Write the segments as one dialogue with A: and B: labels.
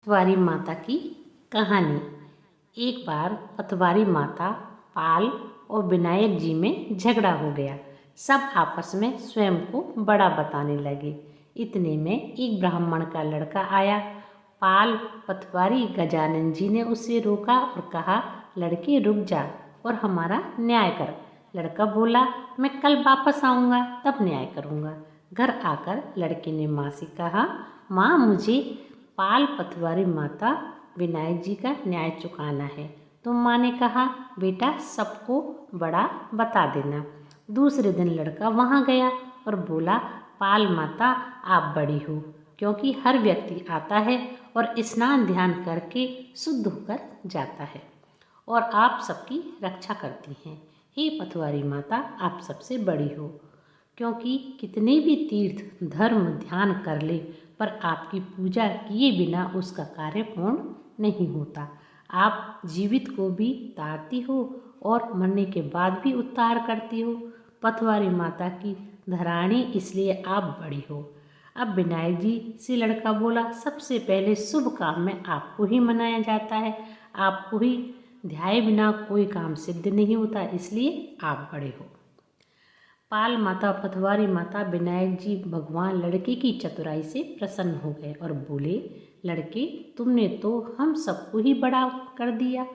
A: पतवारी माता की कहानी। एक बार पतवारी माता, पाल और विनायक जी में झगड़ा हो गया। सब आपस में स्वयं को बड़ा बताने लगे। इतने में एक ब्राह्मण का लड़का आया। पाल, पतवारी गजानन जी ने उसे रोका और कहा, लड़के रुक जा और हमारा न्याय कर। लड़का बोला, मैं कल वापस आऊँगा तब न्याय करूँगा। घर आकर लड़के ने माँ से कहा, माँ मुझे पाल, पतवारी माता, विनायक जी का न्याय चुकाना है। तो माँ ने कहा, बेटा सबको बड़ा बता देना। दूसरे दिन लड़का वहाँ गया और बोला, पाल माता आप बड़ी हो, क्योंकि हर व्यक्ति आता है और स्नान ध्यान करके शुद्ध होकर जाता है और आप सबकी रक्षा करती हैं। हे पतवारी माता आप सबसे बड़ी हो, क्योंकि कितने भी तीर्थ धर्म ध्यान कर ले पर आपकी पूजा किए बिना उसका कार्य पूर्ण नहीं होता। आप जीवित को भी तारती हो और मरने के बाद भी उद्धार करती हो। पतवारी माता की धरानी इसलिए आप बड़ी हो। अब विनायक जी से लड़का बोला, सबसे पहले शुभ काम में आपको ही मनाया जाता है। आपको ही ध्याए बिना कोई काम सिद्ध नहीं होता, इसलिए आप बड़े हो। पाल माता, पतवारी माता, विनायक जी भगवान लड़के की चतुराई से प्रसन्न हो गए और बोले, लड़के तुमने तो हम सबको ही बड़ा कर दिया।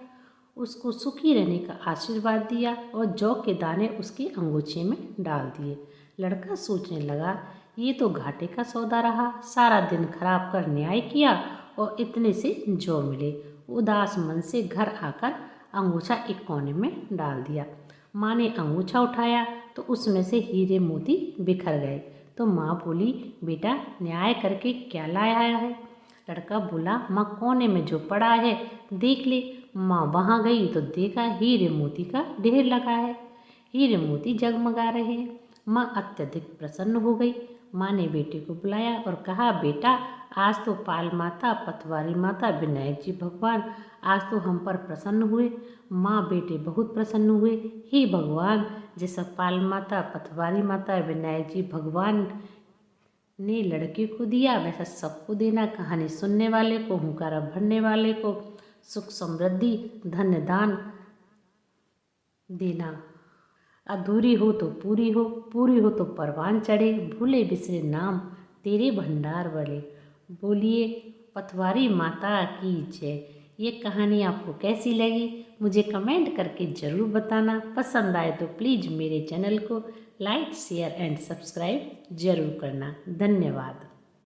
A: उसको सुखी रहने का आशीर्वाद दिया और जौ के दाने उसके अंगूछे में डाल दिए। लड़का सोचने लगा, ये तो घाटे का सौदा रहा। सारा दिन खराब कर न्याय किया और इतने से जौ मिले। उदास मन से घर आकर अंगूछा एक कोने में डाल दिया। माँ ने अंगूछा उठाया तो उसमें से हीरे मोती बिखर गए। तो माँ बोली, बेटा न्याय करके क्या लाया है? लड़का बोला, माँ कोने में जो पड़ा है देख ले। माँ वहाँ गई तो देखा हीरे मोती का ढेर लगा है। हीरे मोती जगमगा रहे हैं। माँ अत्यधिक प्रसन्न हो गई। माँ ने बेटे को बुलाया और कहा, बेटा आज तो पाल माता, पतवारी माता, विनायक जी भगवान आज तो हम पर प्रसन्न हुए। माँ बेटे बहुत प्रसन्न हुए। हे भगवान, जैसा पाल माता, पतवारी माता, विनायक जी भगवान ने लड़के को दिया वैसा सबको देना। कहानी सुनने वाले को, हुंकारा भरने वाले को सुख समृद्धि धन्य दान देना। अधूरी हो तो पूरी हो, पूरी हो तो परवान चढ़े, भूले बिसरे नाम तेरे भंडार वाले। बोलिए पतवारी माता की जय। ये कहानी आपको कैसी लगी मुझे कमेंट करके ज़रूर बताना। पसंद आए तो प्लीज़ मेरे चैनल को लाइक, शेयर एंड सब्सक्राइब ज़रूर करना। धन्यवाद।